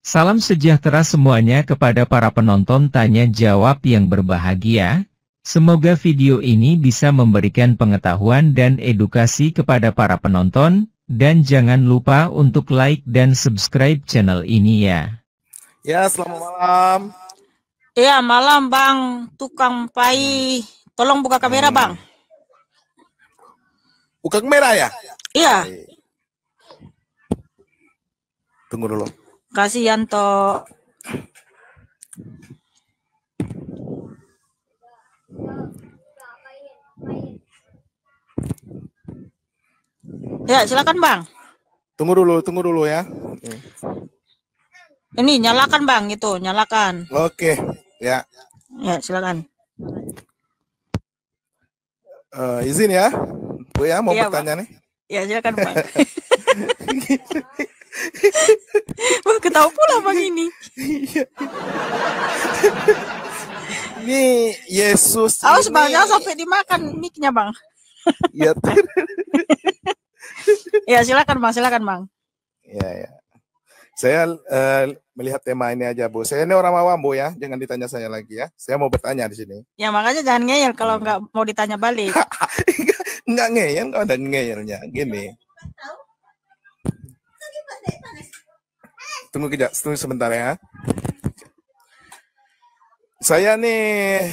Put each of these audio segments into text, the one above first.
Salam sejahtera semuanya kepada para penonton tanya jawab yang berbahagia. Semoga video ini bisa memberikan pengetahuan dan edukasi kepada para penonton, dan jangan lupa untuk like dan subscribe channel ini ya. Ya, selamat malam. Iya, malam Bang, tukang pai. Tolong buka kamera Bang. Buka kamera ya? Iya. Tunggu dulu. Kasihan toh. Ya, silakan Bang. Tunggu dulu ya. Ini nyalakan Bang, itu nyalakan. Oke, ya. Ya, silakan. Izin ya, Bu ya, mau Iya, bertanya nih. Ya, silakan Bang. Wah, ketawa pula Bang ini. Ini Yesus. Awas Bang, ini... jangan sampai dimakan mic-nya Bang. Ya. Ya, silakan Bang. Ya. Saya melihat tema ini aja, Bu. Saya ini orang awam, Bu ya. Jangan ditanya saya lagi ya. Saya mau bertanya di sini. Ya, makanya jangan ngeyel kalau nggak mau ditanya balik. Nggak ngeyel, nggak ada ngeyelnya. Gini. Tunggu sebentar ya. Saya nih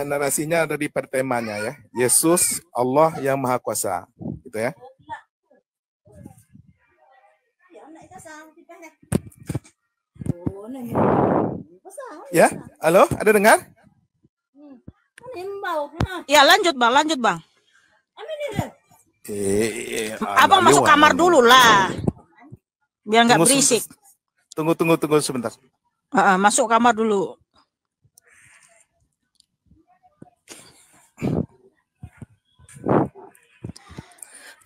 narasinya ada di pertemanya ya. Yesus Allah yang Maha Kuasa, gitu ya. Ya, halo, ada dengar? Ya, lanjut Bang. Abang masuk kamar dulu lah, biar nggak berisik. Tunggu sebentar. Masuk kamar dulu.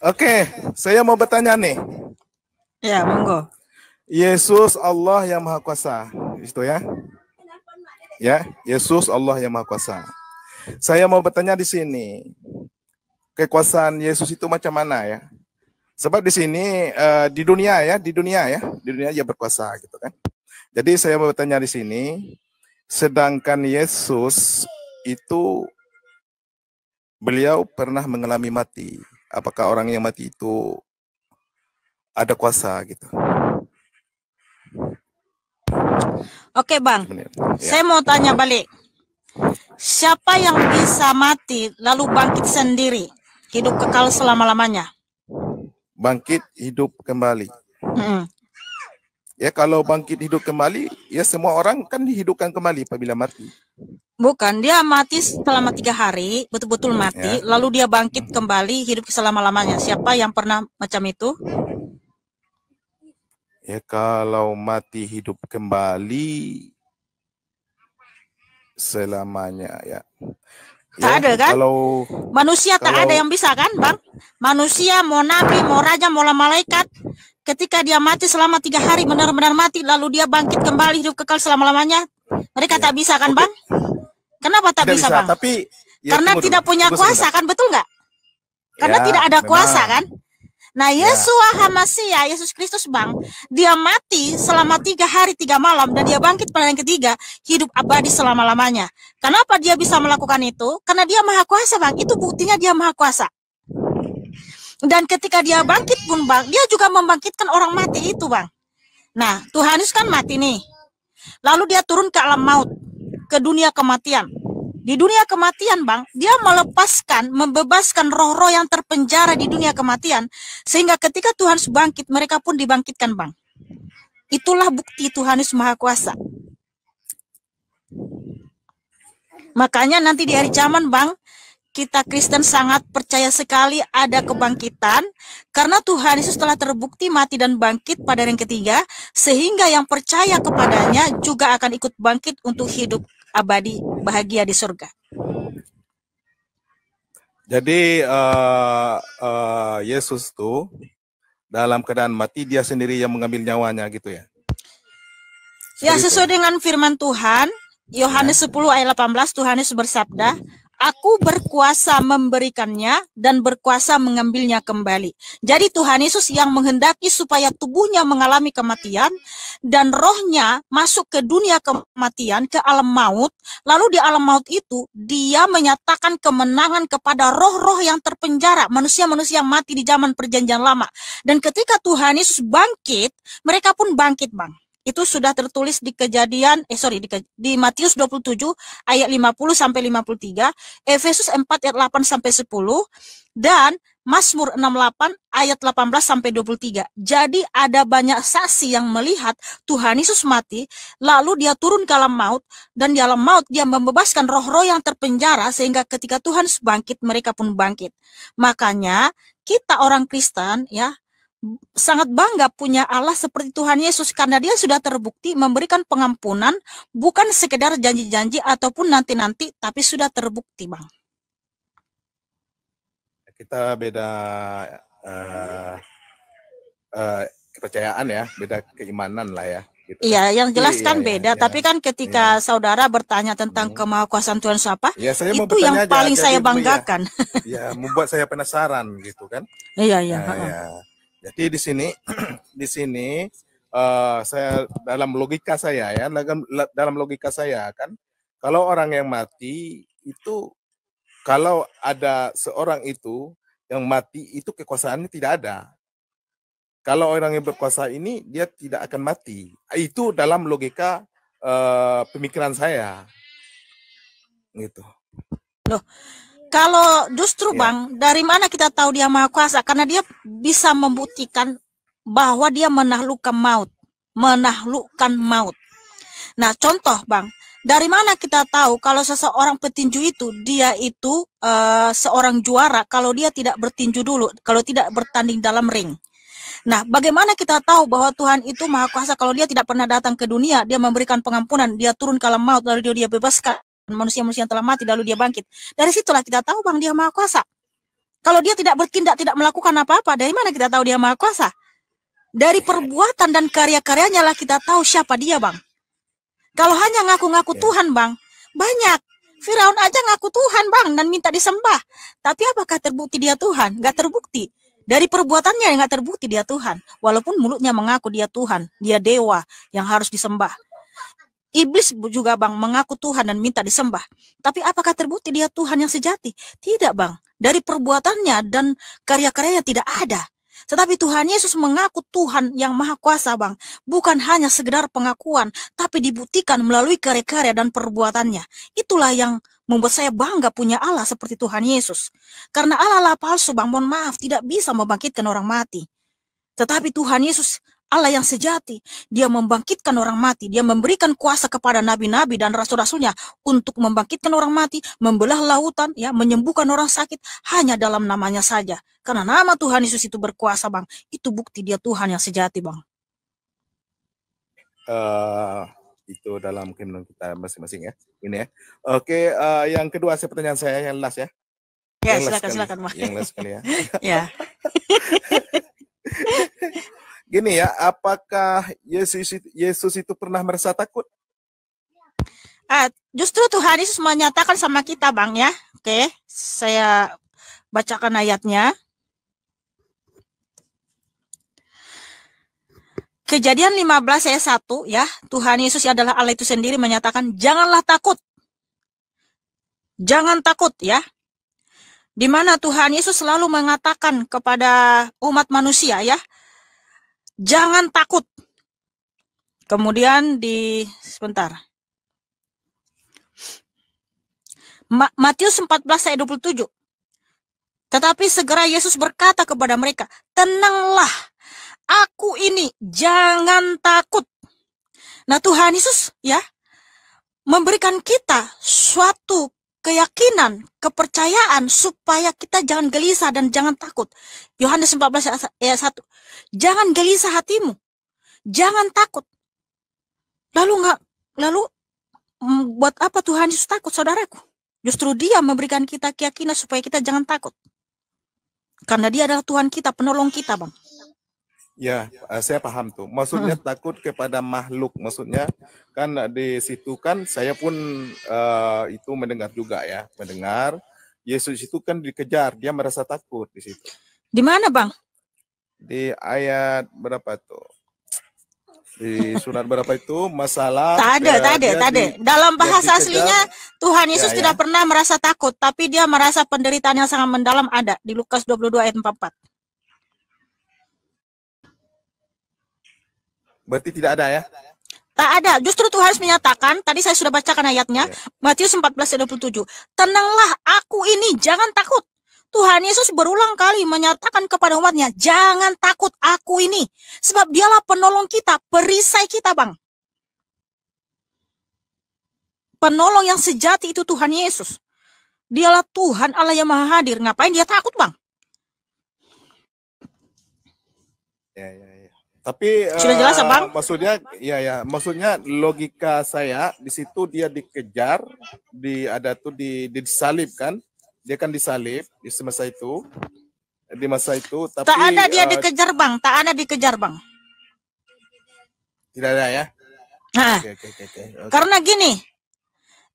Oke, saya mau bertanya nih. Ya, monggo. Yesus Allah yang Maha Kuasa, itu ya. Ya, Yesus Allah yang Maha Kuasa. Saya mau bertanya di sini, kekuasaan Yesus itu macam mana ya? Sebab di sini di dunia dia berkuasa gitu kan. Jadi saya mau bertanya di sini, sedangkan Yesus itu beliau pernah mengalami mati. Apakah orang yang mati itu ada kuasa gitu? Oke Bang, Ya. Saya mau tanya balik. Siapa yang bisa mati lalu bangkit sendiri, hidup kekal selama-lamanya? Bangkit hidup kembali. Ya, kalau bangkit hidup kembali, ya semua orang kan dihidupkan kembali apabila mati. Bukan, dia mati selama 3 hari, betul-betul mati, lalu dia bangkit kembali hidup selama-lamanya. Siapa yang pernah macam itu? Ya, kalau mati hidup kembali selamanya ya. Tak ada kan? Kalau manusia tak ada yang bisa kan, Bang? Manusia, mau nabi, mau raja, mau malaikat, ketika dia mati selama 3 hari benar-benar mati, lalu dia bangkit kembali hidup kekal selama-lamanya, mereka tak bisa kan, Bang? Kenapa tak bisa, Bang? Tapi ya, karena tidak punya kuasa kan, betul nggak? Karena tidak ada kuasa kan. Nah, Yeshua HaMashiach, Yesus Kristus Bang, dia mati selama 3 hari 3 malam dan dia bangkit pada yang ketiga, hidup abadi selama-lamanya. Kenapa dia bisa melakukan itu? Karena dia maha kuasa Bang, itu buktinya dia maha kuasa. Dan ketika dia bangkit pun Bang, dia juga membangkitkan orang mati itu Bang. Nah, Tuhan Yesus kan mati nih. Lalu dia turun ke alam maut, ke dunia kematian. Di dunia kematian Bang, dia membebaskan roh-roh yang terpenjara di dunia kematian. Sehingga ketika Tuhan Yesus bangkit, mereka pun dibangkitkan Bang. Itulah bukti Tuhan Yesus Maha Kuasa. Makanya nanti di hari zaman Bang, kita Kristen sangat percaya sekali ada kebangkitan. Karena Tuhan Yesus telah terbukti mati dan bangkit pada yang ketiga. Sehingga yang percaya kepadanya juga akan ikut bangkit untuk hidup abadi bahagia di surga. Jadi Yesus tuh dalam keadaan mati dia sendiri yang mengambil nyawanya gitu ya. Ya, sesuai dengan firman Tuhan, Yohanes 10 ayat 18, Tuhan Yesus bersabda, Aku berkuasa memberikannya dan berkuasa mengambilnya kembali. Jadi Tuhan Yesus yang menghendaki supaya tubuhnya mengalami kematian dan rohnya masuk ke dunia kematian, ke alam maut. Lalu di alam maut itu dia menyatakan kemenangan kepada roh-roh yang terpenjara, manusia-manusia yang mati di zaman perjanjian lama. Dan ketika Tuhan Yesus bangkit, mereka pun bangkit, Bang. Itu sudah tertulis di di Matius 27 ayat 50 sampai 53, Efesus 4 ayat 8 sampai 10, dan Mazmur 68 ayat 18 sampai 23. Jadi ada banyak saksi yang melihat Tuhan Yesus mati, lalu dia turun ke alam maut, dan di alam maut dia membebaskan roh-roh yang terpenjara, sehingga ketika Tuhan bangkit, mereka pun bangkit. Makanya kita orang Kristen ya sangat bangga punya Allah seperti Tuhan Yesus, karena dia sudah terbukti memberikan pengampunan, bukan sekedar janji-janji ataupun nanti-nanti, tapi sudah terbukti, Bang. Kita beda kepercayaan ya, beda keimanan lah ya. Gitu. Iya, yang jelas kan beda. Tapi kan ketika saudara bertanya tentang kemahakuasaan Tuhan siapa, itu yang paling saya banggakan. Ya, membuat saya penasaran gitu kan. Iya. Jadi di sini saya dalam logika saya ya, dalam logika saya kan, kalau orang yang mati itu, kalau ada seorang itu yang mati itu kekuasaannya tidak ada. Kalau orang yang berkuasa ini dia tidak akan mati. Itu dalam logika pemikiran saya. Gitu. Loh, kalau justru Bang, dari mana kita tahu dia maha kuasa? Karena dia bisa membuktikan bahwa dia menaklukkan maut. Nah, contoh Bang, dari mana kita tahu kalau seseorang petinju itu, dia itu seorang juara kalau dia tidak bertinju dulu, kalau tidak bertanding dalam ring. Nah, bagaimana kita tahu bahwa Tuhan itu maha kuasa kalau dia tidak pernah datang ke dunia, dia memberikan pengampunan, dia turun ke alam maut, lalu dia bebaskan manusia-manusia yang telah mati, lalu dia bangkit. Dari situlah kita tahu Bang, dia maha kuasa. Kalau dia tidak bertindak, tidak melakukan apa-apa, dari mana kita tahu dia maha kuasa? Dari perbuatan dan karya-karyanya lah kita tahu siapa dia, Bang. Kalau hanya ngaku-ngaku Tuhan, Bang, banyak. Firaun aja ngaku Tuhan, Bang, dan minta disembah. Tapi apakah terbukti dia Tuhan? Gak terbukti. Dari perbuatannya yang gak terbukti dia Tuhan. Walaupun mulutnya mengaku dia Tuhan, dia dewa yang harus disembah. Iblis juga Bang mengaku Tuhan dan minta disembah. Tapi apakah terbukti dia Tuhan yang sejati? Tidak Bang. Dari perbuatannya dan karya-karyanya tidak ada. Tetapi Tuhan Yesus mengaku Tuhan yang maha kuasa Bang. Bukan hanya sekedar pengakuan, tapi dibuktikan melalui karya-karya dan perbuatannya. Itulah yang membuat saya bangga punya Allah seperti Tuhan Yesus. Karena Allah palsu Bang, mohon maaf, tidak bisa membangkitkan orang mati. Tetapi Tuhan Yesus Allah yang sejati, dia membangkitkan orang mati, dia memberikan kuasa kepada nabi-nabi dan rasul-rasulnya untuk membangkitkan orang mati, membelah lautan, ya, menyembuhkan orang sakit hanya dalam namanya saja. Karena nama Tuhan Yesus itu berkuasa, Bang. Itu bukti dia Tuhan yang sejati, Bang. Itu dalam keimanan kita masing-masing ya. Ini ya. Oke, yang kedua pertanyaan saya yang last ya. Ya, silakan, Bang. Yang last sekali ya. Ya. Gini ya, apakah Yesus itu pernah merasa takut? Justru Tuhan Yesus menyatakan sama kita, Bang, ya. Oke, saya bacakan ayatnya. Kejadian 15 ayat 1 ya. Tuhan Yesus adalah Allah itu sendiri menyatakan, janganlah takut. Jangan takut ya. Di mana Tuhan Yesus selalu mengatakan kepada umat manusia ya, jangan takut. Kemudian sebentar. Matius 14 ayat 27. Tetapi segera Yesus berkata kepada mereka, tenanglah, aku ini, jangan takut. Nah, Tuhan Yesus ya memberikan kita suatu keyakinan, kepercayaan supaya kita jangan gelisah dan jangan takut. Yohanes 14 ayat 1. Jangan gelisah hatimu. Jangan takut. Lalu buat apa Tuhan Yesus takut, saudaraku? Justru dia memberikan kita keyakinan supaya kita jangan takut. Karena dia adalah Tuhan kita, penolong kita, Bang. Ya, saya paham tuh. Maksudnya takut kepada makhluk. Maksudnya kan di situ kan saya pun itu mendengar juga ya, mendengar Yesus itu kan dikejar, dia merasa takut di situ. Di mana, Bang? Di ayat berapa tuh? Di surat berapa itu masalah? Tak ada. Dalam bahasa aslinya Tuhan Yesus tidak pernah merasa takut, tapi dia merasa penderitaan yang sangat mendalam ada di Lukas 22 ayat 44. Berarti tidak ada ya? Tak ada. Justru Tuhan Yesus menyatakan, tadi saya sudah bacakan ayatnya, Matius 14 ayat 27. Tenanglah, aku ini, jangan takut. Tuhan Yesus berulang kali menyatakan kepada umatnya, jangan takut, aku ini. Sebab dialah penolong kita, perisai kita, Bang. Penolong yang sejati itu Tuhan Yesus. Dialah Tuhan Allah yang Maha Hadir. Ngapain dia takut, Bang? Ya. Tapi sudah jelas, Bang? Maksudnya logika saya di situ dia dikejar, disalib kan? Dia kan disalib di masa itu. Tapi tak ada dia dikejar, Bang. Tak ada dikejar, Bang. Tidak ada ya? Nah, okay. Karena gini,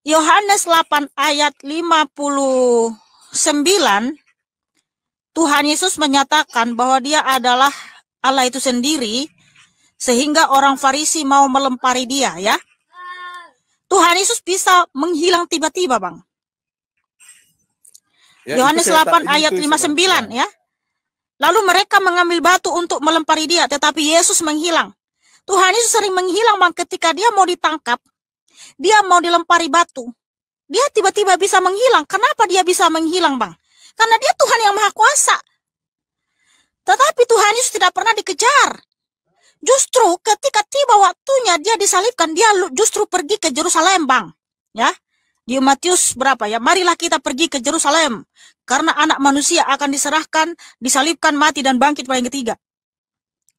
Yohanes 8 ayat 59, Tuhan Yesus menyatakan bahwa dia adalah Allah itu sendiri, sehingga orang Farisi mau melempari dia, ya. Tuhan Yesus bisa menghilang tiba-tiba, Bang. Yohanes 8 ayat 59, ya. Lalu mereka mengambil batu untuk melempari dia, tetapi Yesus menghilang. Tuhan Yesus sering menghilang, Bang, ketika dia mau ditangkap, dia mau dilempari batu. Dia tiba-tiba bisa menghilang. Kenapa dia bisa menghilang, Bang? Karena dia Tuhan yang Maha Kuasa. Tetapi Tuhan Yesus tidak pernah dikejar. Justru ketika tiba waktunya dia disalibkan, dia justru pergi ke Yerusalem, Bang. Ya. Di Matius berapa ya? Marilah kita pergi ke Yerusalem. Karena anak manusia akan diserahkan, disalibkan, mati, dan bangkit pada yang ketiga.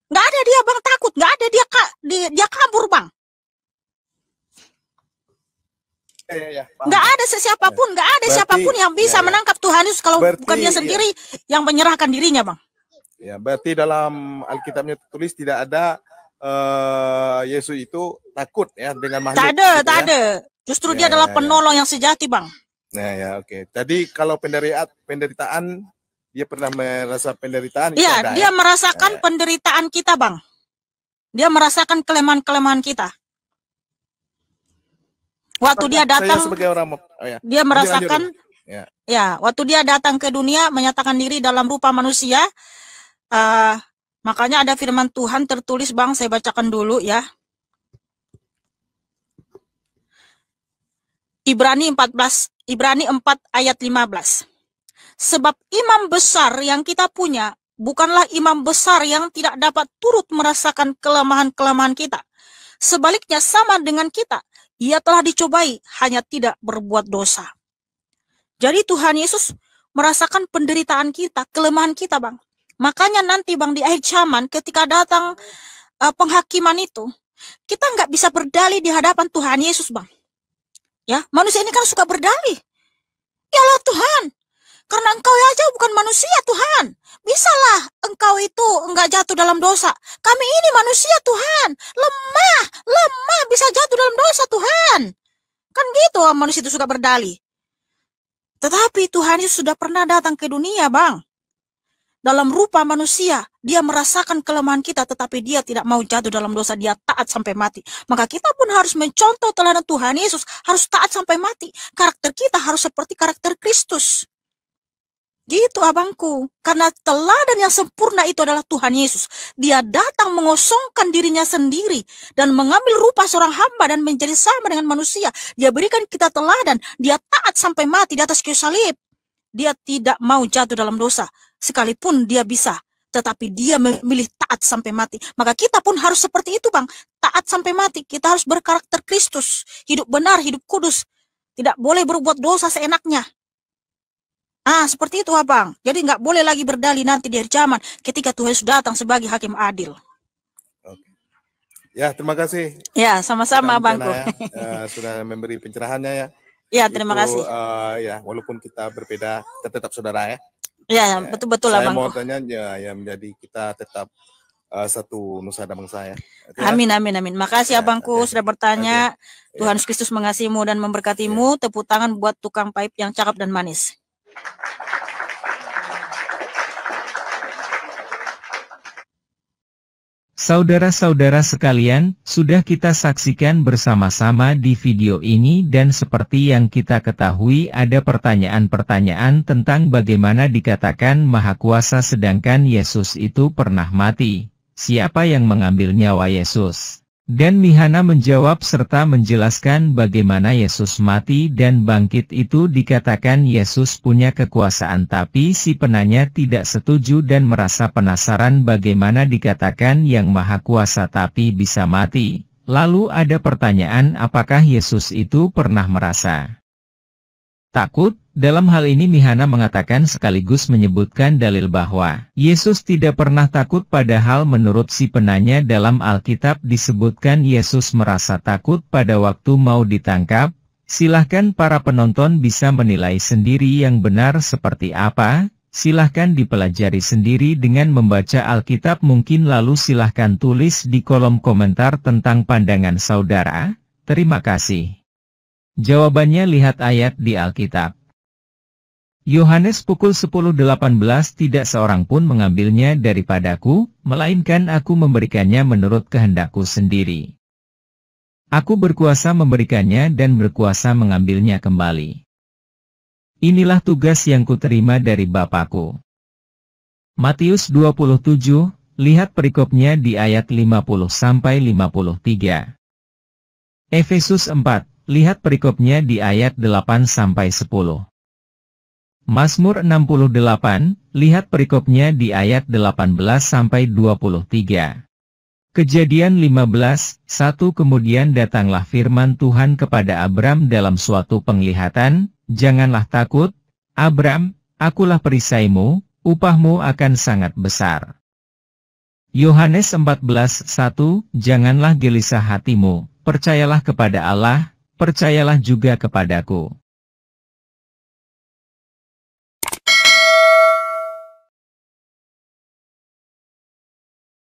Nggak ada dia, Bang, takut. Nggak ada dia kabur, Bang. Nggak ada siapapun, nggak ada siapapun yang bisa menangkap Tuhan Yesus kalau bukan dia sendiri yang menyerahkan dirinya, Bang. Ya, berarti dalam Alkitabnya tertulis tidak ada Yesus itu takut ya dengan makhluk. Tak ada. Justru dia adalah penolong yang sejati, Bang. Nah, ya, oke. Tadi kalau penderitaan, dia pernah merasa penderitaan. Iya, dia merasakan penderitaan kita, Bang. Dia merasakan kelemahan-kelemahan kita. Waktu dia datang, dia merasakan, waktu dia datang ke dunia, menyatakan diri dalam rupa manusia. Makanya ada firman Tuhan tertulis, Bang, saya bacakan dulu ya. Ibrani 4 ayat 15. Sebab imam besar yang kita punya bukanlah imam besar yang tidak dapat turut merasakan kelemahan-kelemahan kita. Sebaliknya sama dengan kita, ia telah dicobai, hanya tidak berbuat dosa. Jadi Tuhan Yesus merasakan penderitaan kita, kelemahan kita, Bang. Makanya nanti, Bang, di akhir zaman ketika datang penghakiman itu, kita nggak bisa berdalih di hadapan Tuhan Yesus, Bang. Ya, manusia ini kan suka berdalih. Ya Allah Tuhan, karena engkau aja bukan manusia, Tuhan. Bisalah engkau itu enggak jatuh dalam dosa. Kami ini manusia, Tuhan. Lemah, bisa jatuh dalam dosa, Tuhan. Kan gitu manusia itu suka berdalih. Tetapi Tuhan Yesus sudah pernah datang ke dunia, Bang. Dalam rupa manusia, dia merasakan kelemahan kita, tetapi dia tidak mau jatuh dalam dosa, dia taat sampai mati. Maka kita pun harus mencontoh teladan Tuhan Yesus, harus taat sampai mati. Karakter kita harus seperti karakter Kristus. Gitu, abangku. Karena teladan yang sempurna itu adalah Tuhan Yesus. Dia datang mengosongkan dirinya sendiri dan mengambil rupa seorang hamba dan menjadi sama dengan manusia. Dia berikan kita teladan, dia taat sampai mati di atas kayu salib. Dia tidak mau jatuh dalam dosa. Sekalipun dia bisa, tetapi dia memilih taat sampai mati. Maka kita pun harus seperti itu, Bang. Taat sampai mati. Kita harus berkarakter Kristus. Hidup benar, hidup kudus. Tidak boleh berbuat dosa seenaknya. Seperti itu, Abang. Jadi nggak boleh lagi berdalih nanti di akhir zaman ketika Tuhan sudah datang sebagai hakim adil. Oke. Ya, terima kasih. Ya, sama-sama, Abangku. Sudah memberi pencerahannya ya. Ya, terima kasih. Ya, walaupun kita berbeda, kita tetap saudara ya. Ya, betul-betul, Abang. Saya mau tanya ya menjadi kita tetap satu nusa dan bangsa ya. Oke, Amin, amin, amin. Makasih ya, abangku oke. sudah bertanya. Oke. Tuhan Yesus Kristus mengasihimu dan memberkatimu. Tepuk tangan buat tukang pipe yang cakep dan manis. Saudara-saudara sekalian, sudah kita saksikan bersama-sama di video ini dan seperti yang kita ketahui ada pertanyaan-pertanyaan tentang bagaimana dikatakan Maha Kuasa sedangkan Yesus itu pernah mati. Siapa yang mengambil nyawa Yesus? Dan Mihana menjawab serta menjelaskan bagaimana Yesus mati dan bangkit itu dikatakan Yesus punya kekuasaan tapi si penanya tidak setuju dan merasa penasaran bagaimana dikatakan yang Maha Kuasa tapi bisa mati. Lalu ada pertanyaan apakah Yesus itu pernah merasa takut? Dalam hal ini Mihana mengatakan sekaligus menyebutkan dalil bahwa Yesus tidak pernah takut padahal menurut si penanya dalam Alkitab disebutkan Yesus merasa takut pada waktu mau ditangkap. Silahkan para penonton bisa menilai sendiri yang benar seperti apa. Silahkan dipelajari sendiri dengan membaca Alkitab mungkin lalu silahkan tulis di kolom komentar tentang pandangan saudara. Terima kasih. Jawabannya lihat ayat di Alkitab. Yohanes pukul 10:18 Tidak seorang pun mengambilnya daripadaku, melainkan aku memberikannya menurut kehendakku sendiri. Aku berkuasa memberikannya dan berkuasa mengambilnya kembali. Inilah tugas yang kuterima dari Bapakku. Matius 27, lihat perikopnya di ayat 50-53. Efesus 4, lihat perikopnya di ayat 8-10. Mazmur 68, lihat perikopnya di ayat 18-23. Kejadian 15:1 Kemudian datanglah firman Tuhan kepada Abram dalam suatu penglihatan, janganlah takut, Abram, akulah perisaimu, upahmu akan sangat besar. Yohanes 14:1 Janganlah gelisah hatimu, percayalah kepada Allah, percayalah juga kepadaku.